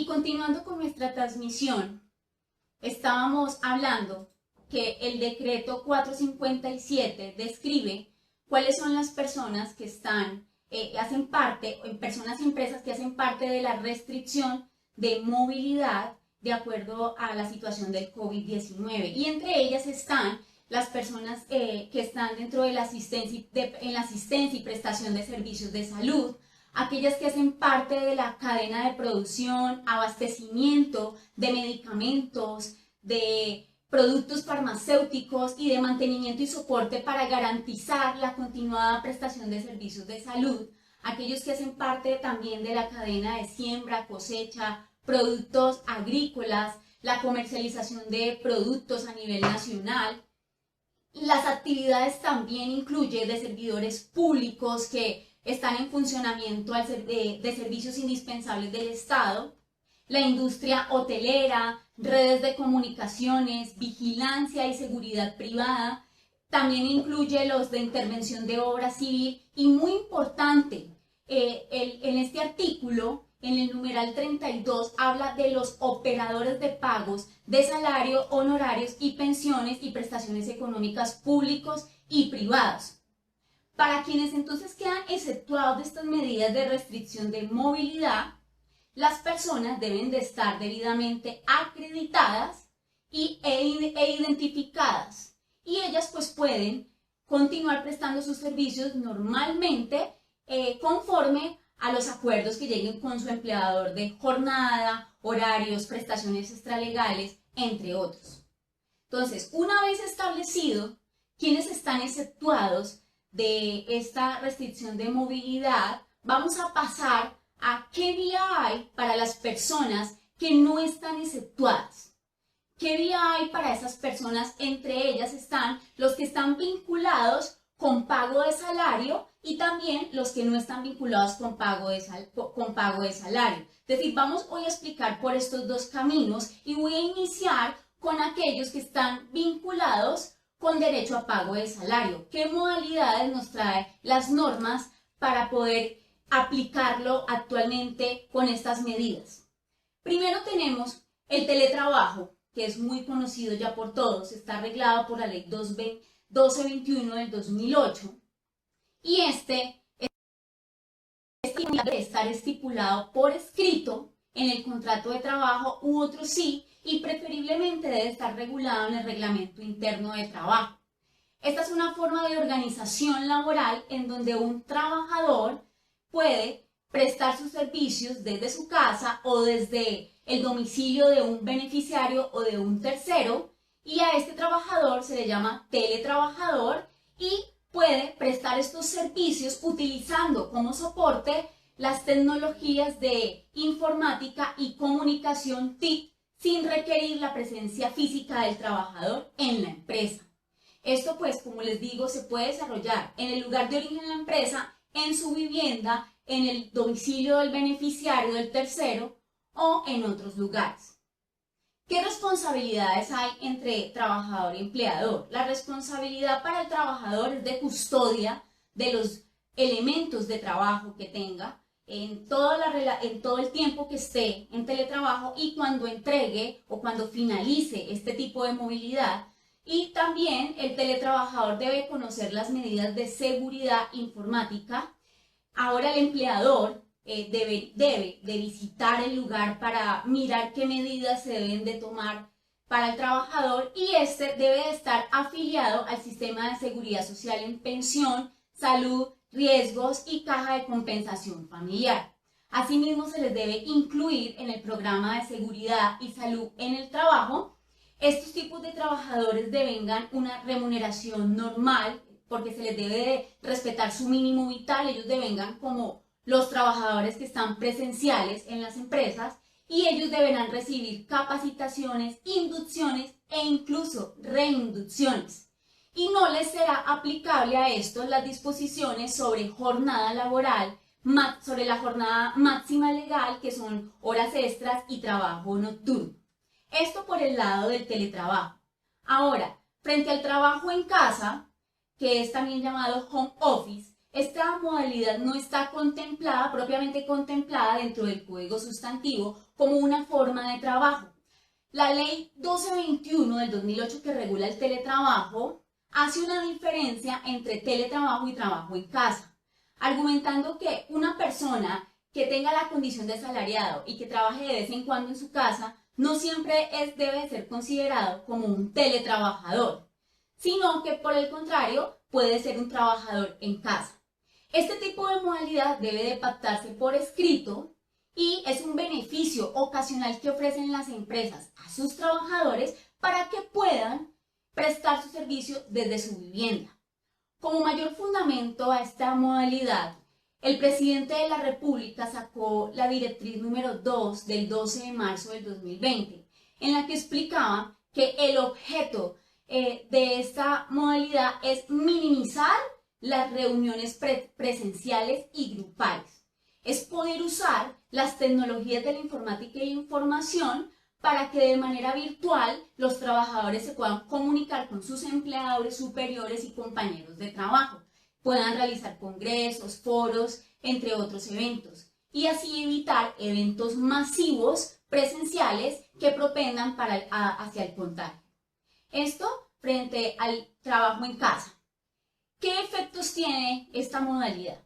continuando con nuestra transmisión, estábamos hablando que el decreto 457 describe cuáles son las personas que hacen parte, personas y empresas que hacen parte de la restricción de movilidad de acuerdo a la situación del COVID-19. Y entre ellas están las personas que están dentro de la asistencia y prestación de servicios de salud, aquellas que hacen parte de la cadena de producción, abastecimiento de medicamentos, de productos farmacéuticos y de mantenimiento y soporte para garantizar la continuada prestación de servicios de salud, aquellos que hacen parte también de la cadena de siembra, cosecha, productos agrícolas, la comercialización de productos a nivel nacional. Las actividades también incluyen de servidores públicos que están en funcionamiento de servicios indispensables del Estado, la industria hotelera, redes de comunicaciones, vigilancia y seguridad privada, también incluye los de intervención de obra civil y muy importante, en este artículo, en el numeral 32, habla de los operadores de pagos de salario, honorarios y pensiones y prestaciones económicas públicos y privados. Para quienes entonces quedan exceptuados de estas medidas de restricción de movilidad, las personas deben de estar debidamente acreditadas e identificadas, y ellas pues pueden continuar prestando sus servicios normalmente conforme a los acuerdos que lleguen con su empleador de jornada, horarios, prestaciones extralegales, entre otros. Entonces, una vez establecido quiénes están exceptuados de esta restricción de movilidad, vamos a pasar a qué vía hay para las personas que no están exceptuadas. ¿Qué vía hay para esas personas? Entre ellas están los que están vinculados con pago de salario y también los que no están vinculados con pago de salario. Es decir, vamos hoy a explicar por estos dos caminos y voy a iniciar con aquellos que están vinculados con derecho a pago de salario. ¿Qué modalidades nos trae las normas para poder aplicarlo actualmente con estas medidas? Primero tenemos el teletrabajo, que es muy conocido ya por todos, está regulado por la ley 1221 del 2008, y debe estar estipulado por escrito en el contrato de trabajo u otro sí, y preferiblemente debe estar regulado en el reglamento interno de trabajo. Esta es una forma de organización laboral en donde un trabajador puede prestar sus servicios desde su casa o desde el domicilio de un beneficiario o de un tercero, y a este trabajador se le llama teletrabajador y puede prestar estos servicios utilizando como soporte las tecnologías de informática y comunicación TIC sin requerir la presencia física del trabajador en la empresa. Esto pues, como les digo, se puede desarrollar en el lugar de origen de la empresa, en su vivienda, en el domicilio del beneficiario del tercero o en otros lugares. ¿Qué responsabilidades hay entre trabajador y empleador? La responsabilidad para el trabajador es de custodia de los elementos de trabajo que tenga en todo el tiempo que esté en teletrabajo y cuando entregue o cuando finalice este tipo de movilidad. Y también el teletrabajador debe conocer las medidas de seguridad informática. Ahora el empleador debe de visitar el lugar para mirar qué medidas se deben de tomar para el trabajador, y este debe de estar afiliado al sistema de seguridad social en pensión, salud, riesgos y caja de compensación familiar. Asimismo, se les debe incluir en el programa de seguridad y salud en el trabajo. Estos tipos de trabajadores devengan una remuneración normal porque se les debe de respetar su mínimo vital. Ellos devengan como los trabajadores que están presenciales en las empresas, y ellos deberán recibir capacitaciones, inducciones e incluso reinducciones. Y no les será aplicable a estos las disposiciones sobre jornada laboral, sobre la jornada máxima legal, que son horas extras y trabajo nocturno. Esto por el lado del teletrabajo. Ahora, frente al trabajo en casa, que es también llamado home office, esta modalidad no está contemplada, propiamente contemplada dentro del Código Sustantivo como una forma de trabajo. La Ley 1221 del 2008 que regula el teletrabajo hace una diferencia entre teletrabajo y trabajo en casa, argumentando que una persona que tenga la condición de asalariado y que trabaje de vez en cuando en su casa no siempre debe ser considerado como un teletrabajador, sino que por el contrario puede ser un trabajador en casa. Este tipo de modalidad debe de pactarse por escrito y es un beneficio ocasional que ofrecen las empresas a sus trabajadores para que puedan prestar su servicio desde su vivienda. Como mayor fundamento a esta modalidad, el presidente de la República sacó la directriz número 2 del 12 de marzo del 2020, en la que explicaba que el objeto de esta modalidad es minimizar las reuniones presenciales y grupales. Es poder usar las tecnologías de la informática y la información para que de manera virtual los trabajadores se puedan comunicar con sus empleadores superiores y compañeros de trabajo, puedan realizar congresos, foros, entre otros eventos, y así evitar eventos masivos presenciales que propendan hacia el contagio. Esto frente al trabajo en casa. ¿Qué efectos tiene esta modalidad?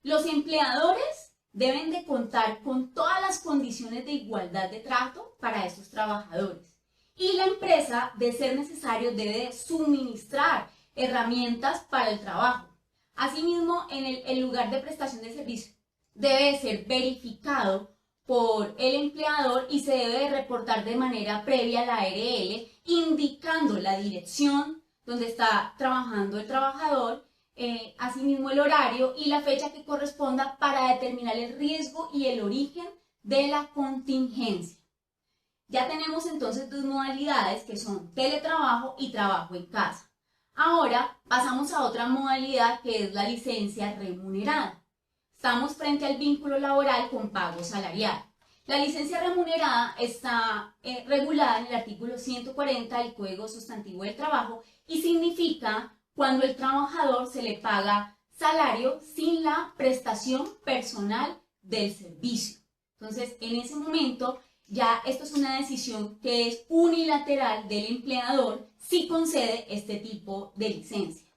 Los empleadores deben de contar con todas las condiciones de igualdad de trato para estos trabajadores. Y la empresa, de ser necesario, debe suministrar herramientas para el trabajo. Asimismo, en el lugar de prestación de servicio debe ser verificado por el empleador y se debe reportar de manera previa a la ARL, indicando la dirección donde está trabajando el trabajador, asimismo el horario y la fecha que corresponda para determinar el riesgo y el origen de la contingencia. Ya tenemos entonces dos modalidades que son teletrabajo y trabajo en casa. Ahora pasamos a otra modalidad que es la licencia remunerada. Estamos frente al vínculo laboral con pago salarial. La licencia remunerada está regulada en el artículo 140 del Código Sustantivo del Trabajo y significa cuando el trabajador se le paga salario sin la prestación personal del servicio. Entonces, en ese momento, ya esto es una decisión que es unilateral del empleador si concede este tipo de licencia.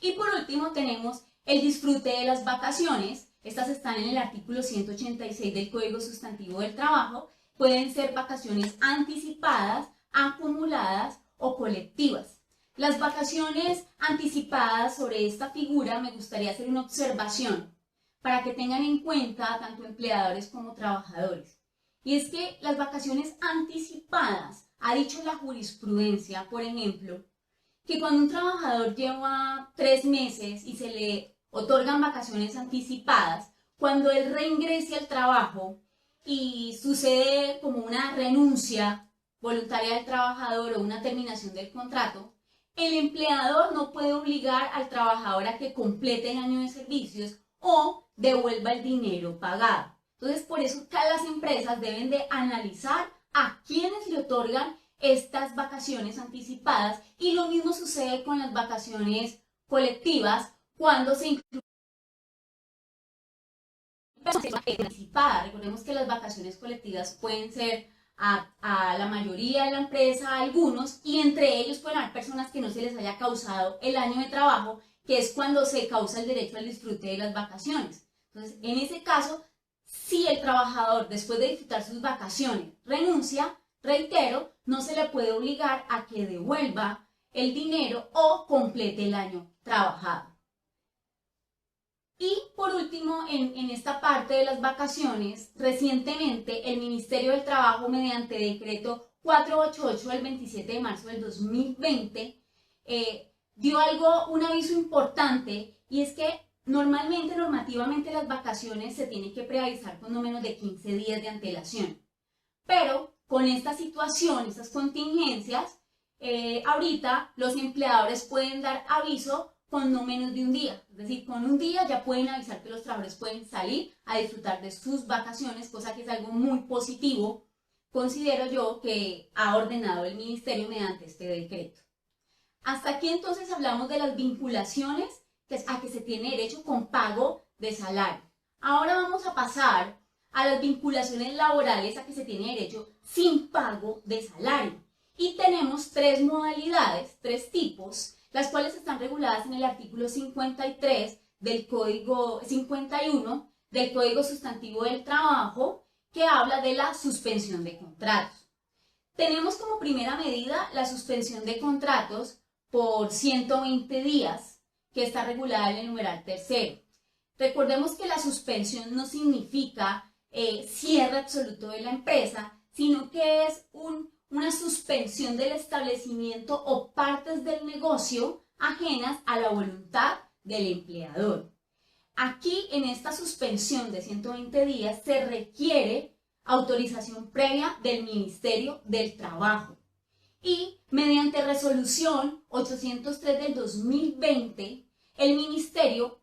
Y por último, tenemos el disfrute de las vacaciones. Estas están en el artículo 186 del Código Sustantivo del Trabajo. Pueden ser vacaciones anticipadas, acumuladas o colectivas. Las vacaciones anticipadas, sobre esta figura me gustaría hacer una observación para que tengan en cuenta tanto empleadores como trabajadores. Y es que las vacaciones anticipadas, ha dicho la jurisprudencia, por ejemplo, que cuando un trabajador lleva 3 meses y se le otorgan vacaciones anticipadas, cuando él reingrese al trabajo y sucede como una renuncia voluntaria del trabajador o una terminación del contrato, el empleador no puede obligar al trabajador a que complete el año de servicios o devuelva el dinero pagado. Entonces, por eso las empresas deben de analizar a quienes le otorgan estas vacaciones anticipadas, y lo mismo sucede con las vacaciones colectivas cuando se incluye anticipada. Recordemos que las vacaciones colectivas pueden ser a la mayoría de la empresa, a algunos, y entre ellos pueden haber personas que no se les haya causado el año de trabajo, que es cuando se causa el derecho al disfrute de las vacaciones. Entonces, en ese caso, si el trabajador, después de disfrutar sus vacaciones, renuncia, reitero, no se le puede obligar a que devuelva el dinero o complete el año trabajado. Y por último, en esta parte de las vacaciones, recientemente el Ministerio del Trabajo, mediante decreto 488 del 27 de marzo del 2020, dio un aviso importante, y es que normativamente las vacaciones se tienen que preavisar con no menos de 15 días de antelación. Pero con esta situación, estas contingencias, ahorita los empleadores pueden dar aviso con no menos de un día. Es decir, con un día ya pueden avisar que los trabajadores pueden salir a disfrutar de sus vacaciones, cosa que es algo muy positivo, considero yo, que ha ordenado el Ministerio mediante este decreto. Hasta aquí entonces hablamos de las vinculaciones a que se tiene derecho con pago de salario. Ahora vamos a pasar a las vinculaciones laborales a que se tiene derecho sin pago de salario. Y tenemos tres modalidades, tres tipos, las cuales están reguladas en el artículo 53 del Código 51 del Código Sustantivo del Trabajo, que habla de la suspensión de contratos. Tenemos como primera medida la suspensión de contratos por 120 días, que está regulada en el numeral tercero. Recordemos que la suspensión no significa cierre absoluto de la empresa, sino que es una suspensión del establecimiento o partes del negocio ajenas a la voluntad del empleador. Aquí, en esta suspensión de 120 días, se requiere autorización previa del Ministerio del Trabajo. Y mediante resolución 803 del 2020, el Ministerio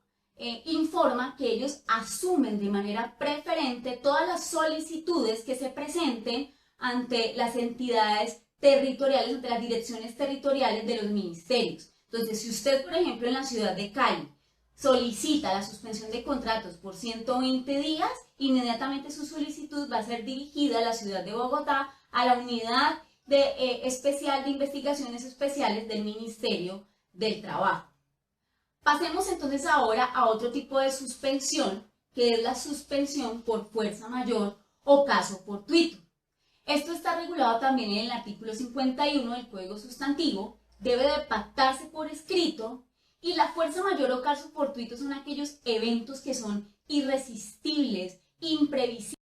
informa que ellos asumen de manera preferente todas las solicitudes que se presenten ante las entidades territoriales, ante las direcciones territoriales de los ministerios. Entonces, si usted, por ejemplo, en la ciudad de Cali solicita la suspensión de contratos por 120 días, inmediatamente su solicitud va a ser dirigida a la ciudad de Bogotá, a la unidad especial de investigaciones especiales del Ministerio del Trabajo. Pasemos entonces ahora a otro tipo de suspensión, que es la suspensión por fuerza mayor o caso fortuito. Esto está regulado también en el artículo 51 del Código Sustantivo, debe de pactarse por escrito, y la fuerza mayor o caso fortuito son aquellos eventos que son irresistibles, imprevisibles.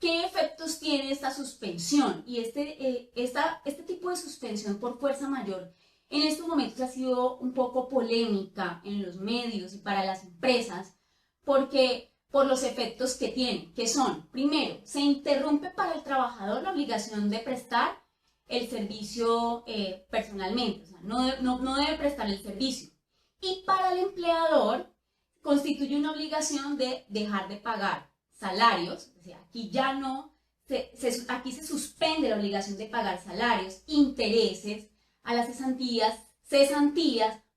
¿Qué efectos tiene esta suspensión? Y este tipo de suspensión por fuerza mayor en estos momentos ha sido un poco polémica en los medios y para las empresas, porque por los efectos que tiene, que son, primero, se interrumpe para el trabajador la obligación de prestar el servicio personalmente, o sea, no debe prestar el servicio. Y para el empleador constituye una obligación de dejar de pagar salarios, o sea, aquí ya no, aquí se suspende la obligación de pagar salarios, intereses a las cesantías,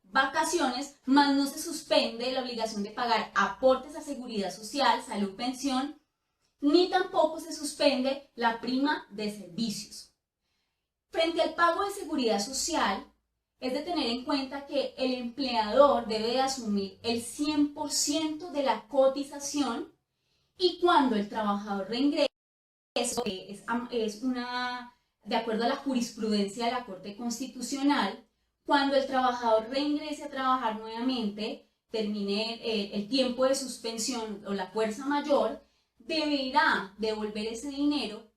vacaciones, más no se suspende la obligación de pagar aportes a seguridad social, salud, pensión, ni tampoco se suspende la prima de servicios. Frente al pago de seguridad social, es de tener en cuenta que el empleador debe de asumir el 100% de la cotización, y cuando el trabajador reingresa, de acuerdo a la jurisprudencia de la Corte Constitucional, cuando el trabajador reingrese a trabajar nuevamente, termine el tiempo de suspensión o la fuerza mayor, deberá devolver ese dinero,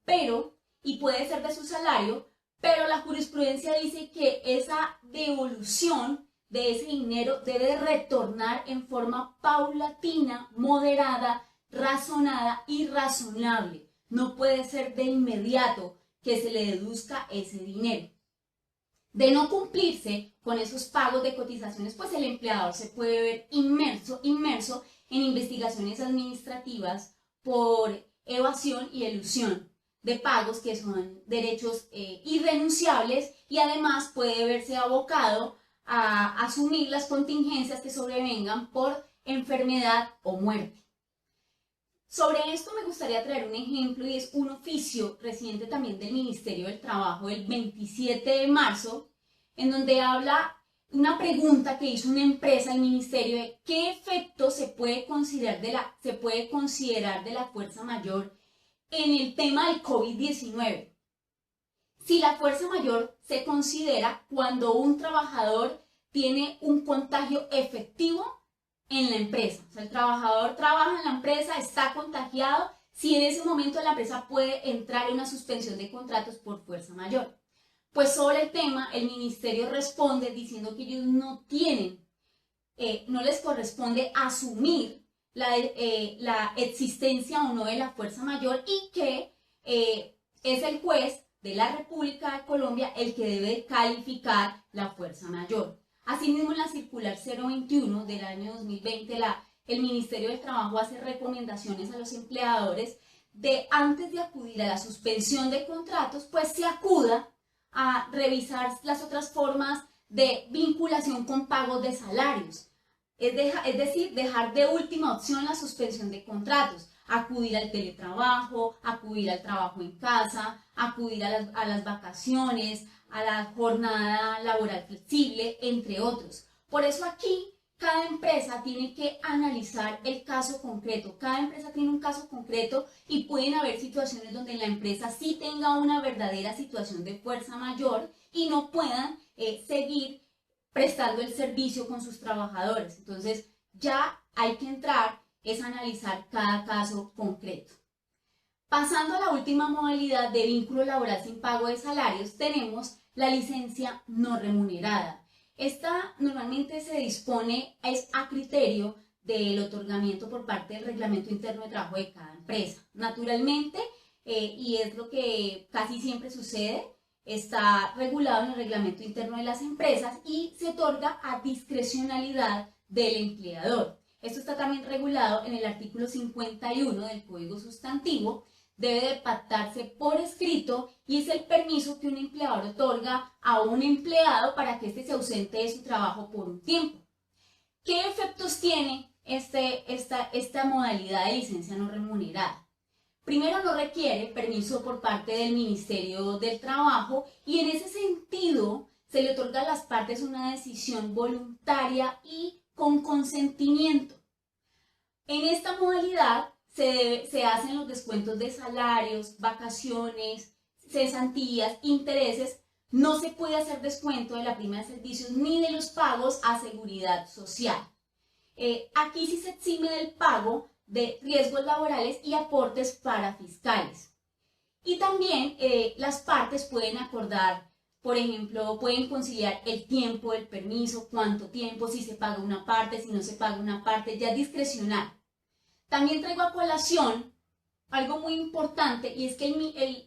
y puede ser de su salario, pero la jurisprudencia dice que esa devolución de ese dinero debe retornar en forma paulatina, moderada, razonada y razonable. No puede ser de inmediato que se le deduzca ese dinero. De no cumplirse con esos pagos de cotizaciones, pues el empleador se puede ver inmerso en investigaciones administrativas por evasión y elusión de pagos, que son derechos irrenunciables, y además puede verse abocado a asumir las contingencias que sobrevengan por enfermedad o muerte. Sobre esto me gustaría traer un ejemplo, y es un oficio reciente también del Ministerio del Trabajo del 27 de marzo, en donde habla una pregunta que hizo una empresa al Ministerio de qué efecto se puede considerar de la fuerza mayor en el tema del COVID-19. Si la fuerza mayor se considera cuando un trabajador tiene un contagio efectivo en la empresa. O sea, el trabajador trabaja en la empresa, está contagiado, si en ese momento la empresa puede entrar en una suspensión de contratos por fuerza mayor. Pues sobre el tema, el ministerio responde diciendo que ellos no tienen, no les corresponde asumir la existencia o no de la fuerza mayor, y que es el juez de la República de Colombia el que debe calificar la fuerza mayor. Asimismo, en la circular 021 del año 2020, el Ministerio del Trabajo hace recomendaciones a los empleadores de, antes de acudir a la suspensión de contratos, pues se acuda a revisar las otras formas de vinculación con pagos de salarios. Es decir, dejar de última opción la suspensión de contratos, acudir al teletrabajo, acudir al trabajo en casa, acudir a las vacaciones, a la jornada laboral flexible, entre otros. Por eso aquí cada empresa tiene que analizar el caso concreto. Cada empresa tiene un caso concreto y pueden haber situaciones donde la empresa sí tenga una verdadera situación de fuerza mayor y no puedan seguir prestando el servicio con sus trabajadores. Entonces ya hay que entrar, es analizar cada caso concreto. Pasando a la última modalidad de vínculo laboral sin pago de salarios, tenemos la licencia no remunerada. Esta normalmente se dispone es a criterio del otorgamiento por parte del reglamento interno de trabajo de cada empresa. Naturalmente, y es lo que casi siempre sucede, está regulado en el reglamento interno de las empresas y se otorga a discrecionalidad del empleador. Esto está también regulado en el artículo 51 del Código Sustantivo. Debe de pactarse por escrito y es el permiso que un empleador otorga a un empleado para que éste se ausente de su trabajo por un tiempo. ¿Qué efectos tiene esta modalidad de licencia no remunerada? Primero, no requiere permiso por parte del Ministerio del Trabajo y en ese sentido se le otorga a las partes una decisión voluntaria y con consentimiento. En esta modalidad se hacen los descuentos de salarios, vacaciones, cesantías, intereses. No se puede hacer descuento de la prima de servicios ni de los pagos a seguridad social. Aquí sí se exime del pago de riesgos laborales y aportes para fiscales. Y también las partes pueden acordar, por ejemplo, pueden conciliar el tiempo del permiso, cuánto tiempo, si se paga una parte, si no se paga una parte, ya es discrecional. También traigo a colación algo muy importante y es que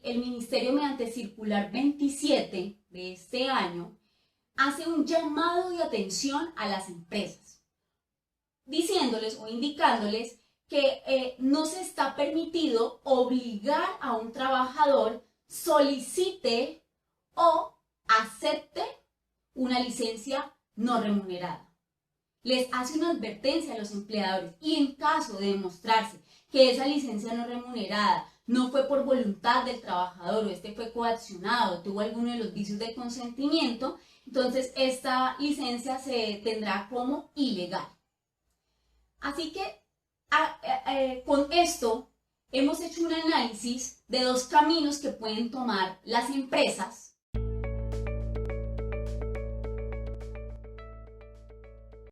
el Ministerio, mediante circular 27 de este año, hace un llamado de atención a las empresas, diciéndoles o indicándoles que no se está permitido obligar a un trabajador solicite o acepte una licencia no remunerada. Les hace una advertencia a los empleadores y en caso de demostrarse que esa licencia no remunerada no fue por voluntad del trabajador o este fue coaccionado, tuvo alguno de los vicios de consentimiento, entonces esta licencia se tendrá como ilegal. Así que con esto hemos hecho un análisis de dos caminos que pueden tomar las empresas